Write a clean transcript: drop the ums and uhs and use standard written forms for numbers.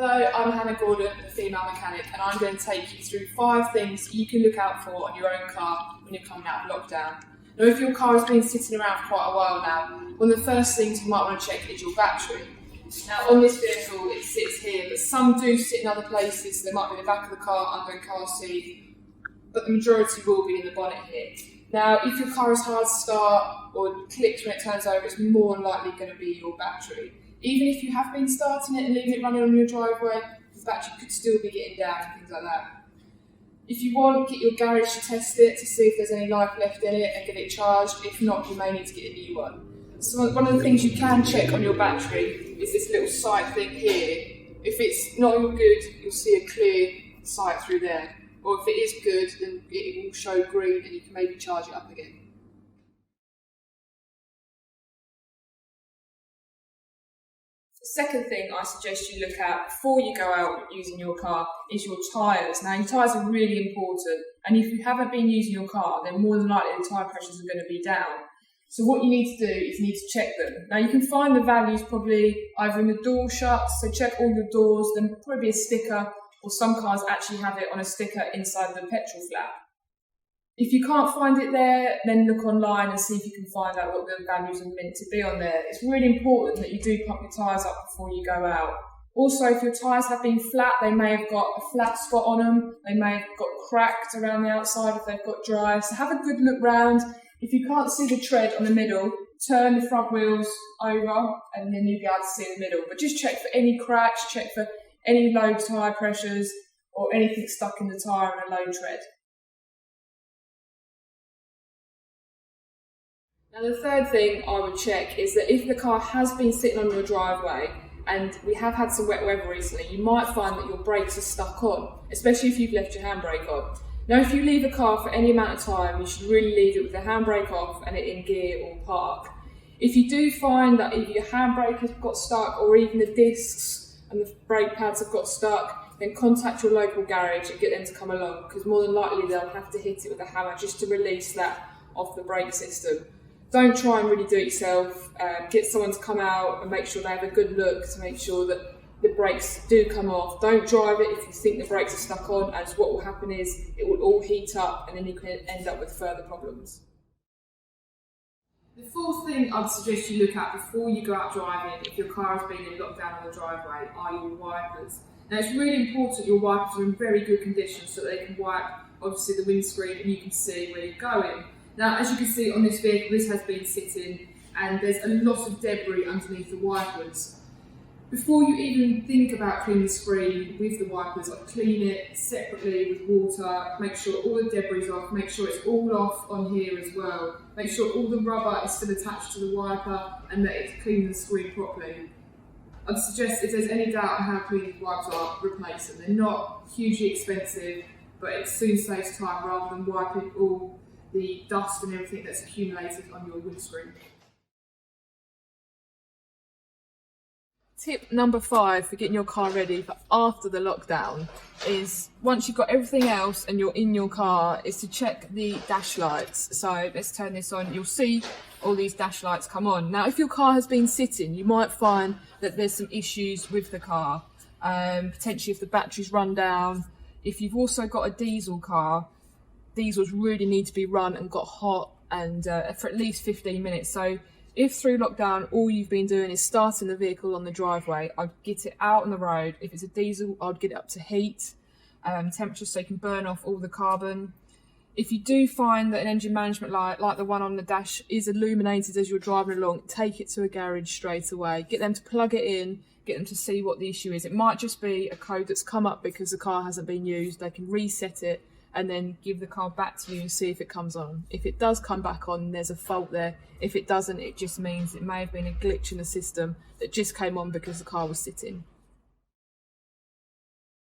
Hello, I'm Hannah Gordon, the female mechanic, and I'm going to take you through 5 things you can look out for on your own car when you're coming out of lockdown. Now, if your car has been sitting around for quite a while now, one of the first things you might want to check is your battery. Now, on this vehicle, it sits here, but some do sit in other places. They might be in the back of the car, under a car seat, but the majority will be in the bonnet here. Now, if your car is hard to start or clicks when it turns over, it's more than likely going to be your battery. Even if you have been starting it and leaving it running on your driveway, the battery could still be getting down and things like that. If you want, get your garage to test it to see if there's any life left in it and get it charged. If not, you may need to get a new one. So one of the things you can check on your battery is this little sight thing here. If it's not all good, you'll see a clear sight through there. Or if it is good, then it will show green and you can maybe charge it up again. The second thing I suggest you look at before you go out using your car is your tyres. Now, your tyres are really important, and if you haven't been using your car, then more than likely the tyre pressures are going to be down. So what you need to do is you need to check them. Now, you can find the values probably either in the door shuts, so check all your doors, then probably be a sticker, or some cars actually have it on a sticker inside the petrol flap. If you can't find it there, then look online and see if you can find out what the values are meant to be on there. It's really important that you do pump your tyres up before you go out. Also, if your tyres have been flat, they may have got a flat spot on them. They may have got cracked around the outside if they've got dry. So have a good look round. If you can't see the tread on the middle, turn the front wheels over and then you'll be able to see the middle. But just check for any cracks, check for any low tyre pressures or anything stuck in the tyre and a low tread. Now, the third thing I would check is that if the car has been sitting on your driveway and we have had some wet weather recently, you might find that your brakes are stuck on, especially if you've left your handbrake on. Now, if you leave a car for any amount of time, you should really leave it with the handbrake off and it in gear or park. If you do find that either your handbrake has got stuck or even the discs and the brake pads have got stuck, then contact your local garage and get them to come along, because more than likely they'll have to hit it with a hammer just to release that off the brake system. Don't try and really do it yourself. Get someone to come out and make sure they have a good look to make sure that the brakes do come off. Don't drive it if you think the brakes are stuck on, as what will happen is it will all heat up and then you can end up with further problems. The fourth thing I'd suggest you look at before you go out driving, if your car has been in lockdown on the driveway, are your wipers. Now, it's really important your wipers are in very good condition so that they can wipe, obviously, the windscreen and you can see where you're going. Now, as you can see on this vehicle, this has been sitting and there's a lot of debris underneath the wipers. Before you even think about cleaning the screen with the wipers, I'd clean it separately with water, make sure all the debris is off, make sure it's all off on here as well. Make sure all the rubber is still attached to the wiper and that it's cleaning the screen properly. I'd suggest if there's any doubt on how clean the wipers are, replace them. They're not hugely expensive, but it soon saves time rather than wiping all the dust and everything that's accumulated on your windscreen. Tip number 5 for getting your car ready for after the lockdown is, once you've got everything else and you're in your car, is to check the dash lights. So let's turn this on. You'll see all these dash lights come on. Now, if your car has been sitting, you might find that there's some issues with the car. Potentially if the battery's run down. If you've also got a diesel car, diesels really need to be run and got hot and for at least 15 minutes. So if through lockdown all you've been doing is starting the vehicle on the driveway, I'd get it out on the road. If it's a diesel, I'd get it up to heat temperature so you can burn off all the carbon. If you do find that an engine management light, like the one on the dash, is illuminated as you're driving along, take it to a garage straight away. Get them to plug it in, get them to see what the issue is. It might just be a code that's come up because the car hasn't been used. They can reset it and then give the car back to you and see if it comes on. If it does come back on, there's a fault there. If it doesn't, it just means it may have been a glitch in the system that just came on because the car was sitting.